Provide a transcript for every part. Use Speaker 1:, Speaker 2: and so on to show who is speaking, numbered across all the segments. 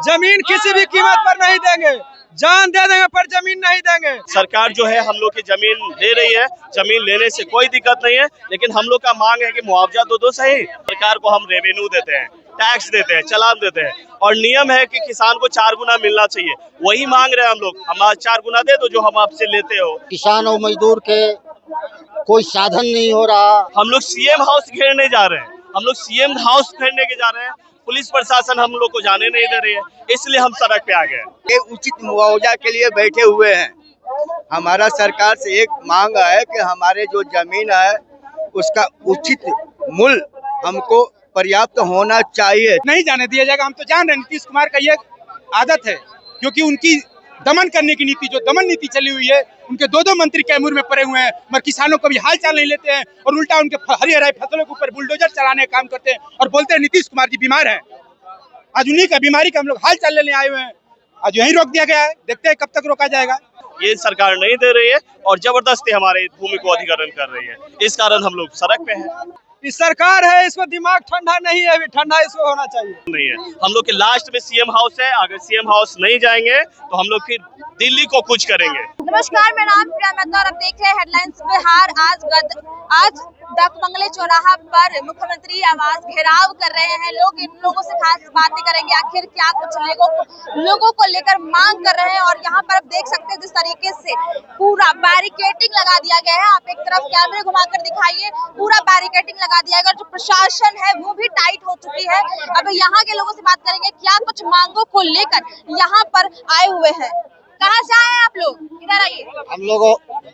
Speaker 1: जमीन किसी भी कीमत पर नहीं देंगे, जान दे देंगे पर जमीन नहीं देंगे।
Speaker 2: सरकार जो है हम लोग की जमीन दे रही है, जमीन लेने से कोई दिक्कत नहीं है, लेकिन हम लोग का मांग है कि मुआवजा तो दो सही। सरकार को हम रेवेन्यू देते हैं, टैक्स देते हैं, चालान देते हैं और नियम है कि किसान को 4 गुना मिलना चाहिए, वही मांग रहे हैं हम लोग। हम आज 4 गुना दे दो जो हम आपसे लेते हो।
Speaker 3: किसान और मजदूर के कोई साधन नहीं हो रहा।
Speaker 2: हम लोग सीएम हाउस घेरने जा रहे हैं, हम लोग सीएम हाउस घेरने के जा रहे हैं। पुलिस प्रशासन हम लोग को जाने नहीं दे रही है, इसलिए हम सड़क पे आ गए।
Speaker 4: ये उचित मुआवजा के लिए बैठे हुए हैं। हमारा सरकार से एक मांग है कि हमारे जो जमीन है उसका उचित मूल्य हमको पर्याप्त होना चाहिए।
Speaker 1: नहीं जाने दिया जाएगा। हम तो जान रहे हैं नीतीश कुमार का ये आदत है, क्योंकि उनकी दमन करने की नीति, जो दमन नीति चली हुई है, उनके दो मंत्री कैमूर में पड़े हुए हैं, मगर किसानों को भी हाल चाल नहीं लेते हैं और उल्टा उनके हरी हराई फसलों के ऊपर बुलडोजर चलाने का काम करते हैं और बोलते हैं नीतीश कुमार जी बीमार हैं। आज उन्हीं का बीमारी का हम लोग हाल चाल लेने आए हुए हैं। आज यहीं रोक दिया गया है, देखते हैं कब तक रोका जाएगा।
Speaker 2: ये सरकार नहीं दे रही है और जबरदस्ती हमारे भूमि को अधिग्रहण कर रही है, इस कारण हम लोग सड़क पे हैं।
Speaker 1: इस सरकार है, इसको दिमाग ठंडा नहीं है, अभी ठंडा इसको होना चाहिए।
Speaker 2: नहीं है, हम लोग के लास्ट में सीएम हाउस है। अगर सीएम हाउस नहीं जाएंगे तो हम लोग फिर दिल्ली को कुछ करेंगे।
Speaker 5: नमस्कार, मेरा नाम प्रिया मेहता और आप देख रहे हैं हेडलाइंस बिहार। आज डाकबंगले चौराहा पर मुख्यमंत्री आवास घेराव कर रहे हैं लोग। इन लोगों से खास बातें करेंगे, आखिर क्या कुछ लोगों को लेकर मांग कर रहे हैं। और यहाँ पर आप देख सकते हैं जिस तरीके से पूरा बैरिकेडिंग लगा दिया गया है। आप एक तरफ कैमरे घुमाकर दिखाइए, पूरा बैरिकेडिंग लगा दिया गया। जो प्रशासन है वो भी टाइट हो चुकी है। अब यहाँ के लोगों से बात करेंगे, क्या कुछ मांगों को लेकर यहाँ पर आए हुए हैं। कहाँ से आए हैं आप लोग? इधर आइए।
Speaker 3: हम लोग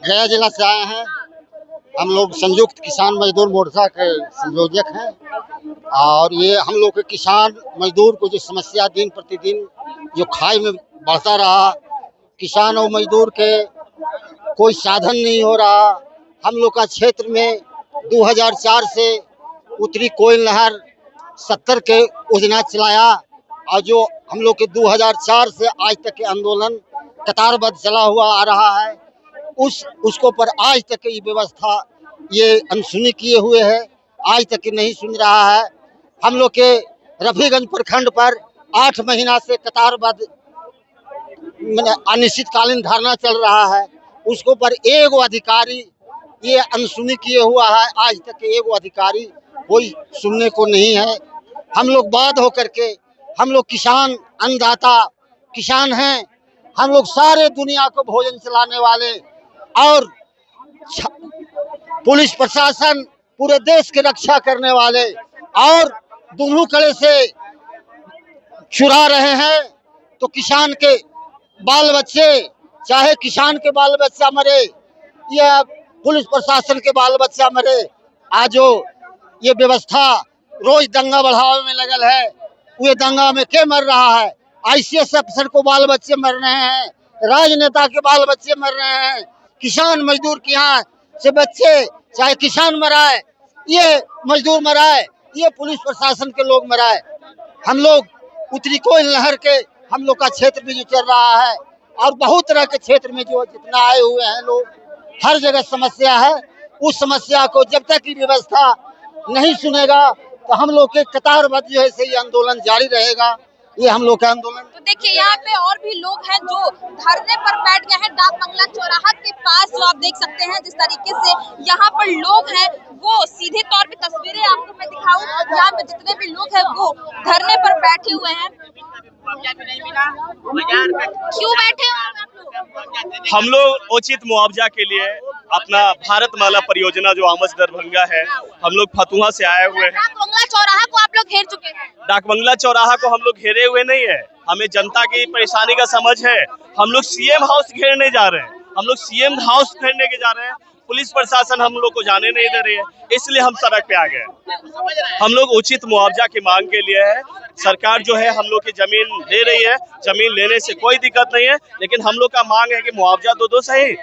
Speaker 3: गया जिला से आए हैं। हम लोग संयुक्त किसान मजदूर मोर्चा के संयोजक हैं और ये हम लोग के किसान मजदूर को जो समस्या दिन प्रतिदिन जो खाई में बढ़ता रहा, किसान और मजदूर के कोई साधन नहीं हो रहा। हम लोग का क्षेत्र में 2004 से उत्तरी कोयल नहर 70 के योजना चलाया और जो हम लोग के 2004 से आज तक के आंदोलन कतारबद्ध चला हुआ आ रहा है, उसको पर आज तक की व्यवस्था ये अनसुनी किए हुए है, आज तक नहीं सुन रहा है। हम लोग के रफीगंज प्रखंड पर 8 महीना से कतारबद्ध अनिश्चितकालीन धरना चल रहा है, उसको पर एगो अधिकारी ये अनसुनी किए हुआ है। आज तक एगो अधिकारी कोई सुनने को नहीं है। हम लोग बाध्य होकर के, हम लोग किसान अन्नदाता किसान हैं, हम लोग सारे दुनिया को भोजन चलाने वाले और पुलिस प्रशासन पूरे देश की रक्षा करने वाले और दोनों कड़े से चुरा रहे हैं। तो किसान के बाल बच्चे, चाहे किसान के बाल बच्चा मरे या पुलिस प्रशासन के बाल बच्चा मरे, आज जो ये व्यवस्था रोज दंगा बढ़ावे में लगल है, वो दंगा में क्या मर रहा है? आईसीएस अफसर को बाल बच्चे मर रहे हैं, राजनेता के बाल बच्चे मर रहे हैं, किसान मजदूर के यहाँ से बच्चे, चाहे किसान मराए, ये मजदूर मराए, ये पुलिस प्रशासन के लोग मराए। हम लोग उत्तरी कोयल नहर के हम लोग का क्षेत्र भी जो चल रहा है और बहुत तरह के क्षेत्र में जो जितना आए हुए हैं लोग, हर जगह समस्या है। उस समस्या को जब तक की व्यवस्था नहीं सुनेगा तो हम लोग के कतारबद्ध जो है ये आंदोलन जारी रहेगा। ये हम लोग का आंदोलन।
Speaker 5: तो देखिए यहाँ पे और भी लोग हैं जो धरने पर बैठ गए हैं डाकबंगला चौराहा के पास, जो आप देख सकते हैं जिस तरीके से यहाँ पर लोग हैं वो सीधे तौर पे तस्वीरें आपको मैं दिखाऊं, यहाँ पे जितने भी लोग हैं वो धरने पर बैठे हुए हैं। क्यों बैठे हो आप लोग?
Speaker 2: हम लोग उचित मुआवजा के लिए अपना भारतमाला परियोजना जो आमच दरभंगा है, हम लोग फतुहा से आए हुए हैं।
Speaker 5: डाकबंगला चौराहा को आप लोग घेर चुके हैं?
Speaker 2: डाकबंगला चौराहा को हम लोग घेरे हुए नहीं है, हमें जनता की परेशानी का समझ है। हम लोग सीएम हाउस घेरने जा रहे हैं, हम लोग सीएम हाउस घेरने के जा रहे हैं। पुलिस प्रशासन हम लोग को जाने नहीं दे रही है, इसलिए हम सड़क पे आ गए। हम लोग उचित मुआवजा की मांग के लिए है। सरकार जो है हम लोग की जमीन दे रही है, जमीन लेने से कोई दिक्कत नहीं है, लेकिन हम लोग का मांग है कि मुआवजा तो दो सही।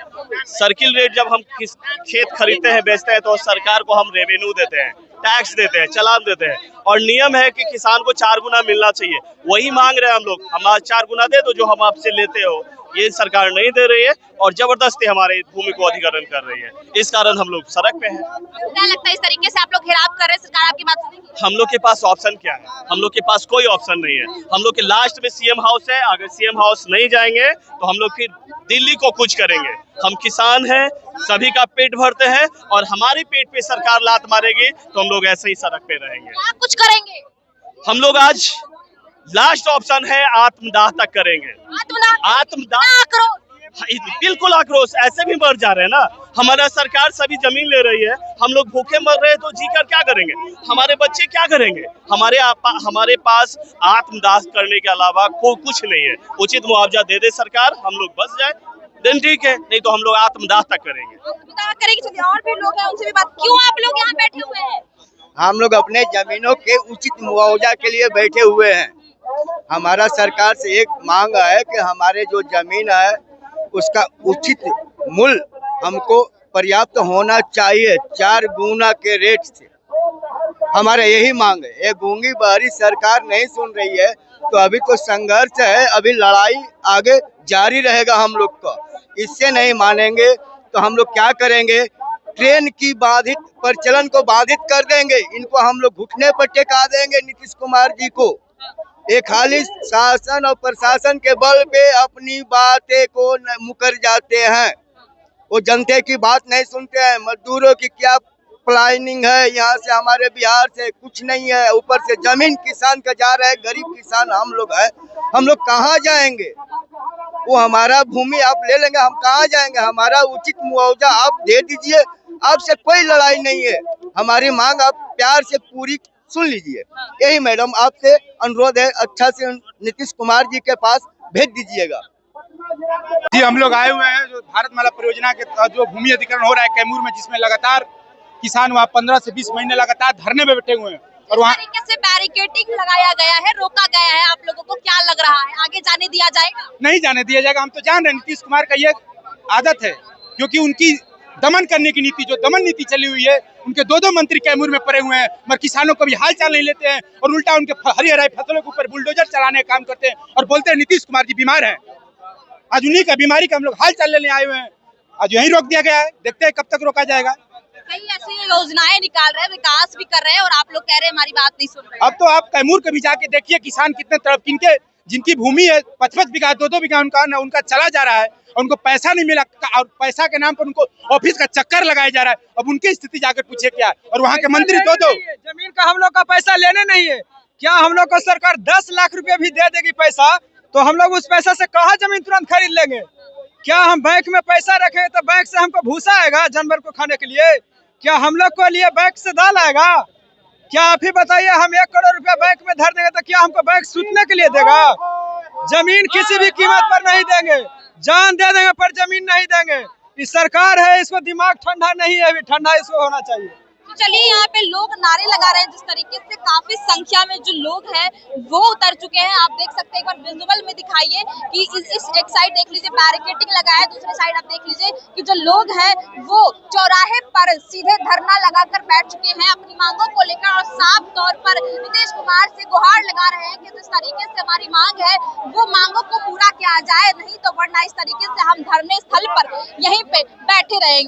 Speaker 2: सर्किल रेट जब हम खेत खरीदते हैं, बेचते हैं, तो सरकार को हम रेवेन्यू देते हैं, टैक्स देते हैं, चालान देते हैं और नियम है कि किसान को 4 गुना मिलना चाहिए, वही मांग रहे हैं हम लोग। हम आज 4 गुना दे दो जो हम आपसे लेते हो, ये सरकार नहीं दे रही है और जबरदस्ती हमारे भूमि को अधिग्रहण कर रही है। इस कारण हम लोग सड़क पे हैं।
Speaker 5: क्या लगता है इस तरीके से आप लोग घेराव कर रहे हैं, सरकार आपकी बात सुनेगी?
Speaker 2: हम लोग के पास ऑप्शन क्या है? हम लोग के पास कोई ऑप्शन नहीं है। हम लोग के लास्ट में सीएम हाउस है। अगर सीएम हाउस नहीं जाएंगे तो हम लोग फिर दिल्ली को कुछ करेंगे। हम किसान हैं, सभी का पेट भरते हैं और हमारे पेट पे सरकार लात मारेगी तो हम लोग ऐसे ही सड़क पे रहेंगे।
Speaker 5: क्या कुछ करेंगे?
Speaker 2: हम लोग आज लास्ट ऑप्शन है, आत्मदाह तक करेंगे। आत्मदाह, बिल्कुल आक्रोश। ऐसे भी मर जा रहे हैं ना, हमारा सरकार सभी जमीन ले रही है, हम लोग भूखे मर रहे हैं तो जीकर क्या करेंगे? हमारे बच्चे क्या करेंगे? हमारे पास आत्मदाह करने के अलावा कोई कुछ नहीं है। उचित मुआवजा दे दे सरकार, हम लोग बच जाए दिन ठीक है, नहीं तो हम लोग आत्मदाह तक करेंगे।
Speaker 5: आत्मदाह करेंगे। चलिए और भी लोग हैं, उनसे भी बात। क्यों आप लोग यहाँ बैठे हुए हैं?
Speaker 4: हम लोग अपने जमीनों के उचित मुआवजा के लिए बैठे हुए हैं। हमारा सरकार से एक मांग है कि हमारे जो जमीन है उसका उचित मूल्य हमको पर्याप्त होना चाहिए, 4 गुना के रेट से। हमारा यही मांग है। ये गूंगी बहरी सरकार नहीं सुन रही है तो अभी तो संघर्ष है, अभी लड़ाई आगे जारी रहेगा हम लोग का। इससे नहीं मानेंगे तो हम लोग क्या करेंगे? ट्रेन की बाधित परिचालन को बाधित कर देंगे। इनको हम लोग घुटने पर टेका देंगे नीतीश कुमार जी को। ये खाली शासन और प्रशासन के बल पे अपनी बातें को मुकर जाते हैं। वो जनता की बात नहीं सुनते हैं। मजदूरों की क्या प्लानिंग है? यहाँ से हमारे बिहार से कुछ नहीं है, ऊपर से जमीन किसान का जा रहा है। गरीब किसान हम लोग हैं, हम लोग कहाँ जाएंगे? वो हमारा भूमि आप ले लेंगे, हम कहाँ जाएंगे? हमारा उचित मुआवजा आप दे दीजिए। आपसे कोई लड़ाई नहीं है, हमारी मांग आप प्यार से पूरी सुन लीजिए। यही मैडम आपसे अनुरोध है, अच्छा से नीतीश कुमार जी के पास भेज दीजिएगा।
Speaker 1: जी हम लोग आए हुए हैं जो भारतमाला परियोजना के जो भूमि अधिग्रहण हो रहा है कैमूर में, जिसमें लगातार किसान वहाँ 15 से 20 महीने लगातार धरने में बैठे हुए हैं और वहाँ
Speaker 5: तरीके से बैरिकेडिंग लगाया गया है, रोका गया है। आप लोगों को क्या लग रहा है, आगे जाने दिया जाएगा?
Speaker 1: नहीं जाने दिया जाएगा। हम तो जान रहे हैं नीतीश कुमार का ये आदत है, क्योंकि उनकी दमन करने की नीति, जो दमन नीति चली हुई है, उनके 2 मंत्री कैमूर में पड़े हुए हैं, मगर किसानों का भी हाल चाल नहीं लेते हैं और उल्टा उनके हरी हराई फसलों के ऊपर बुलडोजर चलाने का काम करते हैं और बोलते हैं नीतीश कुमार जी बीमार हैं। आज उन्हीं का बीमारी का हम लोग हाल चाल लेने आए हुए हैं। आज यही रोक दिया गया है, देखते हैं कब तक रोका जाएगा।
Speaker 5: कई ऐसी योजनाएं निकाल रहे हैं, विकास भी कर रहे हैं और आप लोग कह रहे हैं हमारी बात नहीं सुन रहे।
Speaker 1: अब तो आप कैमूर के भी जाके देखिए किसान कितने तरफ किनके जिनकी भूमि है 55 बीघा 2-2 बीघा उनका चला जा रहा है और उनको पैसा नहीं मिला और पैसा के नाम पर उनको ऑफिस का चक्कर लगाया जा रहा है। अब उनकी स्थिति जाकर पूछे क्या है। और वहाँ के मंत्री 2-2
Speaker 6: जमीन का हम लोग का पैसा लेने नहीं है क्या? हम लोग को सरकार 10 लाख रुपए भी दे देगी पैसा तो हम लोग उस पैसा से कहाँ जमीन तुरंत खरीद लेंगे? क्या हम बैंक में पैसा रखें तो बैंक से हमको भूसा आएगा जानवर को खाने के लिए? क्या हम लोग को लिए बैंक से दाल आएगा? क्या आप ही बताइए, हम 1 करोड़ रुपया बैंक में धर देंगे तो क्या हमको बैंक सूतने के लिए देगा? जमीन किसी भी कीमत पर नहीं देंगे, जान दे देंगे पर जमीन नहीं देंगे। इस सरकार है, इसको दिमाग ठंडा नहीं है, अभी ठंडा इसको होना चाहिए।
Speaker 5: चलिए यहाँ पे लोग नारे लगा रहे हैं, जिस तरीके से काफी संख्या में जो लोग हैं वो उतर चुके हैं। आप देख सकते हैं, एक बार विजुअल में दिखाइए कि इस एक साइड देख लीजिए बैरिकेडिंग लगा है, दूसरे साइड आप देख लीजिए कि जो लोग हैं वो चौराहे पर सीधे धरना लगाकर बैठ चुके हैं अपनी मांगों को लेकर और साफ तौर पर नीतीश कुमार से गुहार लगा रहे हैं कि जिस तरीके से हमारी मांग है वो मांगों को पूरा किया जाए, नहीं तो वरना इस तरीके से हम धरने स्थल पर यहीं पे बैठे रहेंगे।